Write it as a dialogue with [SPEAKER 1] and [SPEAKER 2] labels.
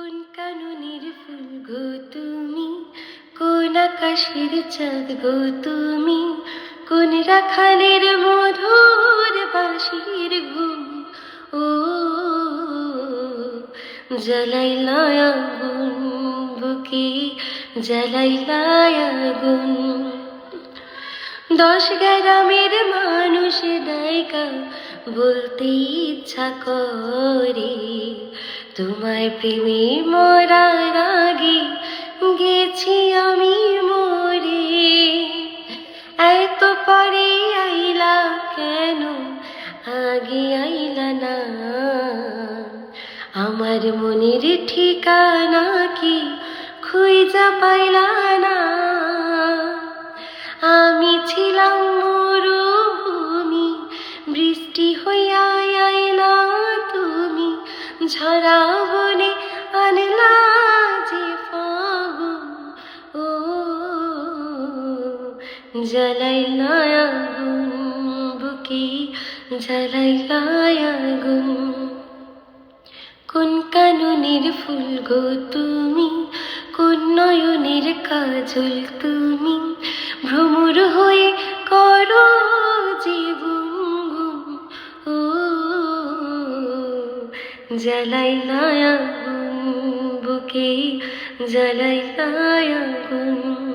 [SPEAKER 1] কোন কাননের ফুল গো তুমি, কোন আকাশের চাঁদ গো তুমি, কোন রাখালের মধুর বাঁশির ঘুম। ও জ্বালাইলা আগুন বুকে, জ্বালাইলা আগুন। 10 গ্রামের মানুষ ডাইকা বলতে ইচ্ছা করে, তোমায় প্রেমে মরার আগে গেছি আমি মরে। এত পরে আইলা কেন, আগে আইলা না? আমার মনের ঠিকানা কি খুঁজা পাইলা না? আমি ছিলাম মরুভূমি, বৃষ্টি হইয়া আইলা তুমি, ঝরা বনে আনলা যে ফাগুন। ও জ্বালাইলা আগুন বুকে, জ্বালাইলা আগুন। কোন কাননের ফুল গো তুমি, কোন নয়নের কাজল তুমি, ভ্রমর হয়ে করো যে গুনগুন। ও জ্বালাইলা আগুন বুকে, জ্বালাইলা আগুন।